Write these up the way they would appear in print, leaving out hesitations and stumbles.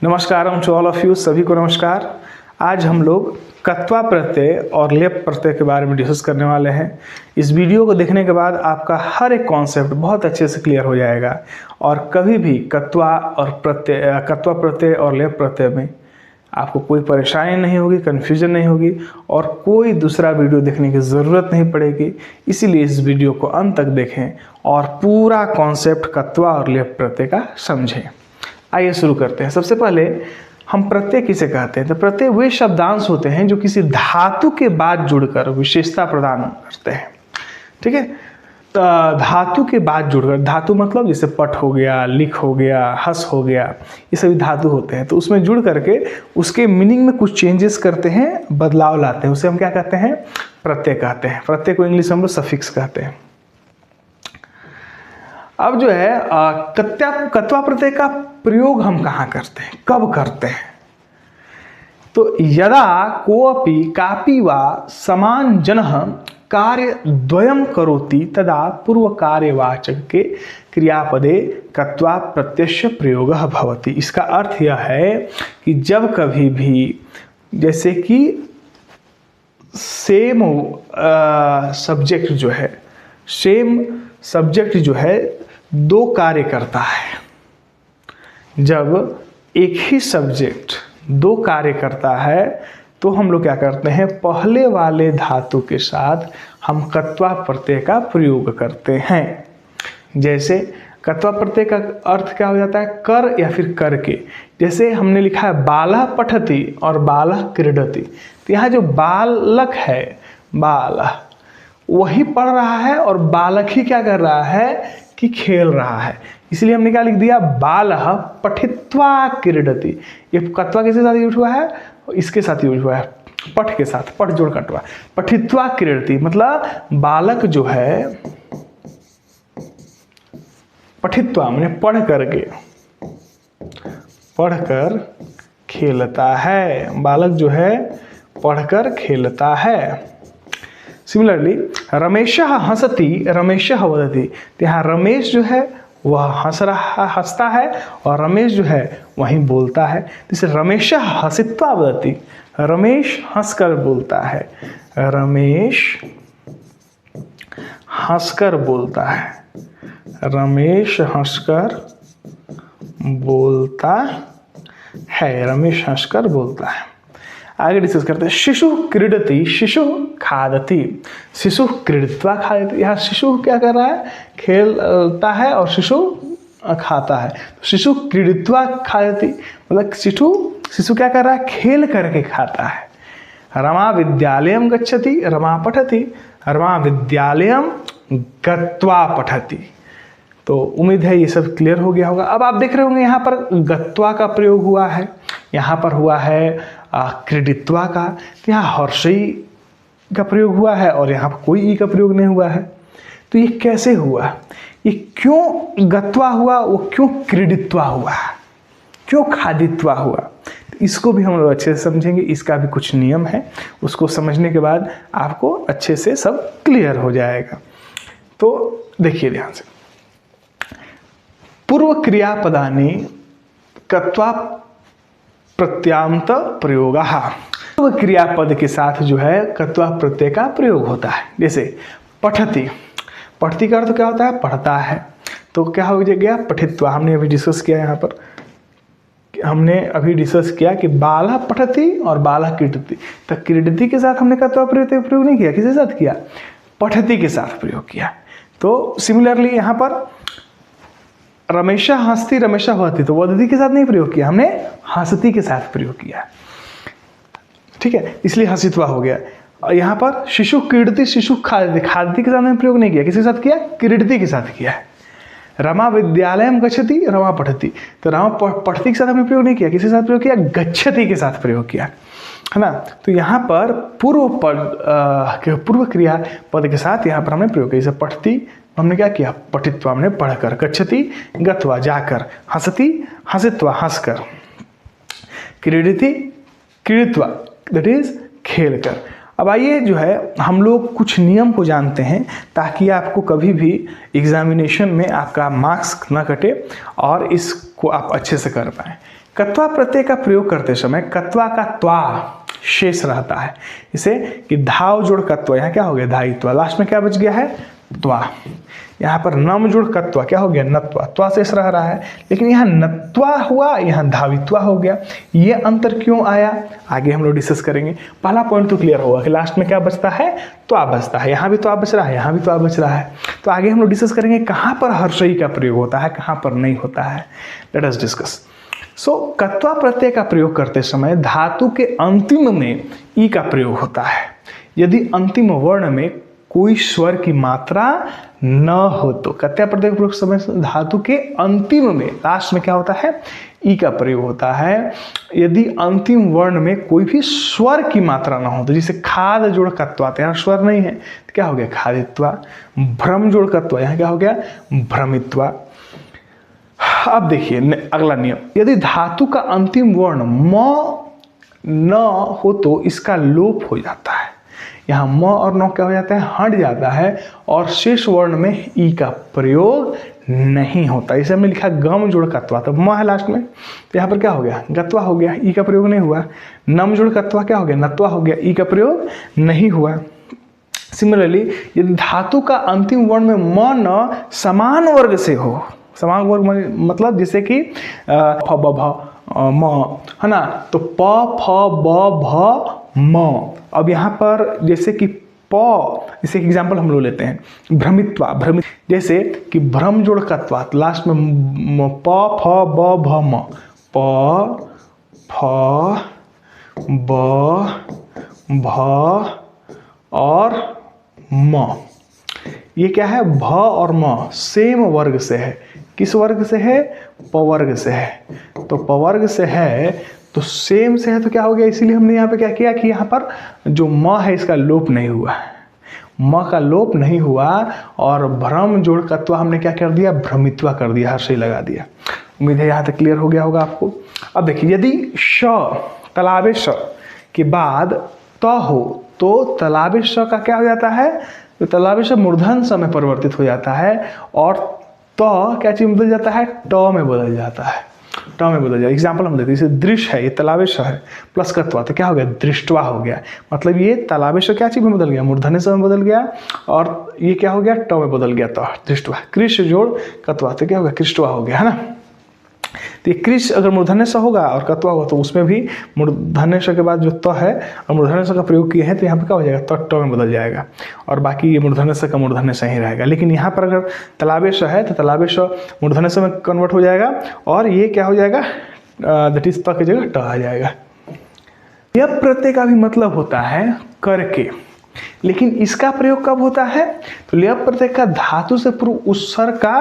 नमस्कारम to all of you, सभी को नमस्कार। आज हम लोग कत्वा प्रत्यय और लेप प्रत्यय के बारे में डिस्कस करने वाले हैं। इस वीडियो को देखने के बाद आपका हर एक कॉन्सेप्ट बहुत अच्छे से क्लियर हो जाएगा और कभी भी कत्वा प्रत्यय और लेप प्रत्यय में आपको कोई परेशानी नहीं होगी, कन्फ्यूजन नहीं होगी और कोई दूसरा वीडियो देखने की ज़रूरत नहीं पड़ेगी। इसीलिए इस वीडियो को अंत तक देखें और पूरा कॉन्सेप्ट कत्वा और लेप प्रत्यय का समझें। आइए शुरू करते हैं। सबसे पहले हम प्रत्यय किसे कहते हैं? तो प्रत्यय वे शब्दांश होते हैं जो किसी धातु के बाद जुड़कर विशेषता प्रदान करते हैं। ठीक है, तो धातु के बाद जुड़कर, धातु मतलब जैसे पट हो गया, लिख हो गया, हस हो गया, ये सभी धातु होते हैं। तो उसमें जुड़ करके उसके मीनिंग में कुछ चेंजेस करते हैं, बदलाव लाते हैं, उसे हम क्या कहते हैं? प्रत्यय कहते हैं। प्रत्यय को इंग्लिश में हम लोग सफिक्स कहते हैं। अब जो है कत्वा प्रत्यय का प्रयोग हम कहाँ करते हैं, कब करते हैं? तो यदा कोऽपि कापि वा समान जनः कार्य द्वयं करोति तदा पूर्व कार्यवाचक के क्रियापदे कत्वा प्रत्ययस्य प्रयोगः भवति। इसका अर्थ यह है कि जब कभी भी जैसे कि सेम सब्जेक्ट जो है दो कार्य करता है, जब एक ही सब्जेक्ट दो कार्य करता है तो हम लोग क्या करते हैं? पहले वाले धातु के साथ हम कत्वा प्रत्यय का प्रयोग करते हैं। जैसे कत्वा प्रत्यय का अर्थ क्या हो जाता है? कर या फिर करके। जैसे हमने लिखा है बालः पठति और बालः क्रीडति, तो यहाँ जो बालक है, बालः वही पढ़ रहा है और बालक ही क्या कर रहा है कि खेल रहा है। इसलिए हमने क्या लिख दिया? बालः पठित्वा क्रीडति। ये कत्वा किसके साथ यूज हुआ है? इसके साथ यूज हुआ है, पठ के साथ, पठ जोड़ कटवा। पठित्वा क्रीडति मतलब बालक जो है, पठित्वा मैंने पढ़कर खेलता है। बालक जो है पढ़कर खेलता है। सिमिलरली रमेशः हसति रमेशः वदति, तो यहाँ रमेश जो है वह हंसता है और रमेश जो है वहीं बोलता है। जैसे रमेशः हसित्वा वदति, रमेश हंसकर बोलता है, रमेश हंसकर बोलता है, रमेश हंसकर बोलता है, रमेश हंसकर बोलता है। आगे डिस्कस करते हैं। शिशु क्रीडति शिशु खादति, शिशु क्रीडित्वा खादति। यहाँ शिशु क्या कर रहा है? खेलता है और शिशु खाता है। शिशु क्रीडित्वा खादति मतलब शिशु क्या कर रहा है? खेल करके खाता है। रमा विद्यालयम गच्छति रमा पठति, रमा विद्यालयम गत्वा पठति। तो उम्मीद है ये सब क्लियर हो गया होगा। अब आप देख रहे होंगे यहाँ पर गत्वा का प्रयोग हुआ है, यहाँ पर हुआ है क्रीडित्वा का, यहाँ हर्षई का प्रयोग हुआ है और यहाँ पर कोई ई का प्रयोग नहीं हुआ है। तो ये कैसे हुआ? ये क्यों गत्वा हुआ, वो क्यों क्रीडित्वा हुआ, क्यों खादित्वा हुआ? तो इसको भी हम लोग अच्छे से समझेंगे। इसका भी कुछ नियम है, उसको समझने के बाद आपको अच्छे से सब क्लियर हो जाएगा। तो देखिए ध्यान से, पूर्व क्रियापदानि कत्वा प्रत्यांत प्रयोगः। पूर्व क्रियापद के साथ जो है कत्वा प्रत्यय का प्रयोग होता है। जैसे पठति, पठति का अर्थ क्या होता है? पढ़ता है। तो क्या हो गया? पठित्वा। हमने अभी डिस्कस किया, यहाँ पर हमने अभी डिस्कस किया कि बालः पठति और बालः क्रीडति। तो क्रीडति के साथ हमने कत्वा प्रत्यय प्रयोग नहीं किया, किसके साथ किया? पठति के साथ प्रयोग किया। तो सिमिलरली यहाँ पर रमेशा हंसती रमेशा वदति, तो वदति के साथ नहीं प्रयोग किया, हमने हंसती के साथ प्रयोग किया। ठीक है, इसलिए हंसित्वा हो गया। और यहाँ पर शिशु क्रीडति शिशु खादति, खादति के साथ हमने प्रयोग नहीं किया, किसके साथ किया? क्रीडति के साथ किया है। रमा विद्यालयम गच्छति रमा पठति, तो रमा पठति के साथ हमने प्रयोग नहीं किया, किसके साथ प्रयोग किया? गच्छति के साथ प्रयोग किया, है ना। तो यहाँ पर पूर्व क्रिया पद के साथ यहाँ पर हमने प्रयोग किया। जैसे पठति हमने क्या किया? पठित्वा हमने पढ़कर, गच्छति गत्वा जाकर, हंसति हंसित्वा हंसकर, क्रीडति क्रीडित्वा दैट इज खेलकर। अब आइए जो है हम लोग कुछ नियम को जानते हैं ताकि आपको कभी भी एग्जामिनेशन में आपका मार्क्स न कटे और इस को आप अच्छे से कर पाए। कत्वा प्रत्यय का प्रयोग करते समय कत्वा का त्वा शेष रहता है, इसे कि धाव जोड़ कत्वा, यहाँ क्या हो गया धायित्वा, लास्ट में क्या बच गया है त्वा। यहाँ पर नम जोड़ कत्वा क्या हो गया नत्वा, त्वा शेष रह रहा है, लेकिन यहाँ नत्वा हुआ, यहाँ धावित्वा हो गया। ये अंतर क्यों आया आगे हम लोग डिस्कस करेंगे। पहला पॉइंट तो क्लियर होगा कि लास्ट में क्या बचता है त्वा बचता है, यहाँ भी त्वा बच रहा है, यहाँ भी त्वा बच रहा है। तो आगे हम लोग डिस्कस करेंगे कहाँ पर हर्षई का प्रयोग होता है, कहाँ पर नहीं होता है। Let us discuss. कत्वा प्रत्यय का प्रयोग करते समय धातु के अंतिम में ई का प्रयोग होता है। यदि अंतिम वर्ण में कोई स्वर की मात्रा न हो तो कत्वा प्रत्यय का प्रयोग समय धातु के अंतिम में लास्ट में क्या होता है ई का प्रयोग होता है। यदि अंतिम वर्ण में कोई भी स्वर की मात्रा ना हो तो जैसे खाद जोड़ कत्वा, तो यहाँ स्वर नहीं है तो क्या हो गया खादित्वा। भ्रम जोड़ कत्वा, यहाँ क्या हो गया भ्रमित्वा। अब देखिए अगला नियम, यदि धातु का अंतिम वर्ण म न हो तो इसका लोप हो जाता है। यहाँ म और न क्या हो जाता है हट जाता है और शेष वर्ण में ई का प्रयोग नहीं होता। इसे हमने लिखा गम जोड़ कत्वा, तो म है लास्ट में, तो यहाँ पर क्या हो गया गत्वा हो गया, ई का प्रयोग नहीं हुआ। नम जोड़ कत्वा क्या हो गया नत्वा हो गया, ई का प्रयोग नहीं हुआ। सिमिलरली यदि धातु का अंतिम वर्ण में म न समान वर्ग से हो, समान वर्ग मतलब जैसे कि फ ब भ म है ना, तो प फ ब भ म। अब यहाँ पर जैसे कि प, जैसे एग्जाम्पल हम लोग लेते हैं भ्रमित्वा, भ्रमित जैसे कि भ्रम जोड़ कत्वा, लास्ट में प फ ब भ म, प फ ब भ और म। ये क्या है भ और म सेम वर्ग से है। किस वर्ग से है पवर्ग से है। तो पवर्ग से है तो सेम से है तो क्या हो गया, इसीलिए हमने यहाँ पे क्या किया कि यहाँ पर जो म है इसका लोप नहीं हुआ, म का लोप नहीं हुआ और भ्रम जोड़ कत्वा हमने क्या कर दिया भ्रमित्वा कर दिया, हर्षई लगा दिया। उम्मीद है यहाँ तक क्लियर हो गया होगा आपको। अब देखिए यदि श तलाबे श के बाद त हो तो तलाबे श का क्या हो जाता है, तो तलाबे श मूर्धन स में परिवर्तित हो जाता है और तो क्या चीज बदल जाता है ट में बदल जाता है, ट में बदल जाता है। एग्जाम्पल हम देते हैं जैसे दृश्य है, ये तलाबेश है प्लस कत्वा, तो क्या हो गया दृष्टवा हो गया। मतलब ये तलाबेश क्या चीज में बदल गया मूर्धन्य स में बदल गया और ये क्या हो गया ट में बदल गया तो दृष्टवा। कृष जोड़ कत्वा तो क्या हो गया कृष्टवा हो गया है ना। तो ये कृष अगर मूर्धन्य स होगा और कत्वा होगा तो उसमें भी मूर्धन्य स के बाद जो त है और मूर्धन्य स का प्रयोग किए हैं तो यहाँ पे क्या हो जाएगा तो ट में बदल जाएगा और बाकी ये मूर्धन्य स का मूर्धन्य स ही रहेगा। लेकिन यहाँ पर अगर तलाबे स है तो तलाबे स मूर्धन्य स में कन्वर्ट हो जाएगा और ये क्या हो जाएगा दैट इज त की जगह ट आ जाएगा। यह प्रत्यय का भी मतलब होता है करके, लेकिन इसका प्रयोग कब होता है तो लय प्रत्यय का धातु से पूर्व उपसर्ग का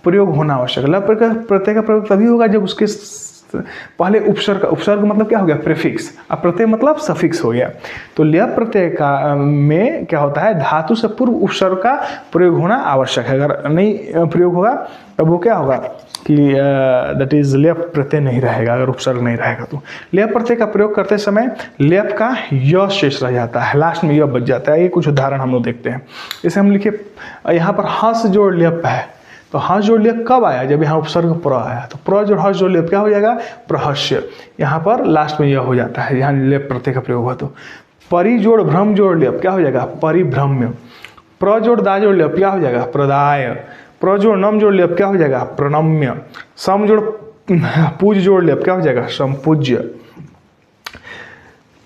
प्रयोग होना आवश्यक है। लय प्रत्यय का प्रयोग तभी होगा जब उसके पहले उपसर्ग, उपसर्ग मतलब क्या हो गया प्रीफिक्स, अब प्रत्यय मतलब सफिक्स हो गया। तो लय प्रत्यय का में क्या होता है धातु से पूर्व उपसर्ग का प्रयोग होना आवश्यक है। अगर नहीं प्रयोग होगा तब वो क्या होगा कि दैट इज लय प्रत्यय नहीं रहेगा, अगर उपसर्ग नहीं रहेगा तो। लय प्रत्यय का प्रयोग करते समय लय का य शेष रह जाता है, लास्ट में य बच जाता है। ये कुछ उदाहरण हम लोग देखते हैं। जैसे हम लिखे यहाँ पर हंस जोड़ लय है, तो हंस जोड़ लय कब आया जब यहाँ उपसर्ग प्र आया, तो प्र जोड़ हंस जोड़ लय क्या हो जाएगा प्रहस्य। यहाँ पर लास्ट में यह हो जाता है यहाँ लय प्रत्यय का प्रयोग हुआ। तो परि जोड़ भ्रम जोड़ लय क्या हो जाएगा परिभ्रम्य। प्र जोड़ दा जोड़ लय क्या हो जाएगा प्रदाय। प्र जोड़ नम जोड़ लय क्या हो जाएगा प्रणम्य। सम जोड़ पूज जोड़ लय क्या हो जाएगा संपूज्य।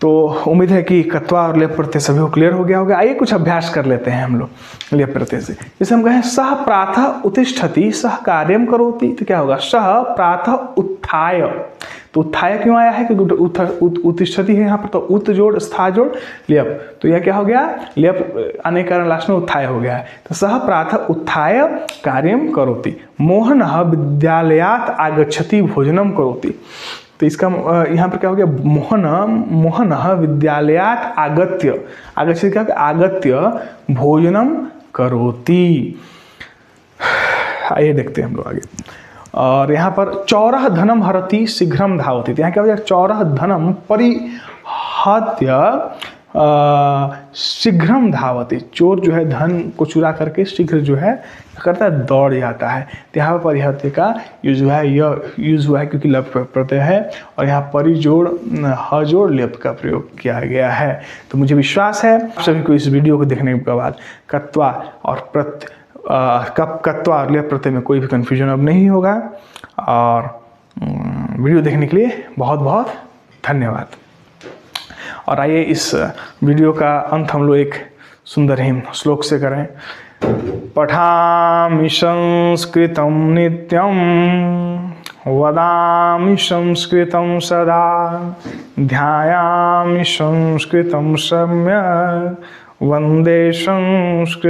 तो उम्मीद है कि कत्वा और लय प्रत्यय सभी को क्लियर हो गया होगा। आइए कुछ अभ्यास कर लेते हैं हम लोग लय प्रत्यय से। जैसे हम कहें सह प्रातः उत्तिष्ठति सह कार्यम करोति, तो क्या होगा सह प्रातः उत्थाय। तो उत्थाय क्यों आया है क्योंकि उत्तिष्ठति है यहाँ पर, तो उत जोड़ स्था जोड़ लयप, तो यह क्या हो गया लयप आने के कारण लास्ट में उत्थाय हो गया है। तो सह प्रातः उत्थाय कार्यम करोति। मोहनः विद्यालयात् आगच्छति भोजनम करोति, तो इसका यहाँ पर क्या हो गया मोहनः विद्यालयात् आगत्य, आगच्छति क्या आगत्य भोजनम करोति। आइए देखते हैं हम लोग आगे। और यहाँ पर चौरः धनम हरति शीघ्रम धावति, यहाँ क्या हो जाएगा चौरः धनम परिहत्य शीघ्रम धावति, चोर जो है धन को चुरा करके शीघ्र जो है करता है, दौड़ जाता है। तो यहाँ पर परिहर्त्य का यूज हुआ है, यह यूज हुआ है क्योंकि लप प्रत्यय है और यहाँ परिजोड़ हजोड़ लेप का प्रयोग किया गया है। तो मुझे विश्वास है आप सभी को इस वीडियो को देखने के बाद कत्वा और कत्वा और लेप प्रत्यय में कोई भी कन्फ्यूजन अब नहीं होगा। और वीडियो देखने के लिए बहुत बहुत धन्यवाद। और आइए इस वीडियो का अंत हम लोग एक सुंदर हिम श्लोक से करें। पठामि संस्कृतं नित्यं वदामि संस्कृतं सदा ध्यायामि संस्कृतं सम्यक् वन्दे संस्कृतमातरम्।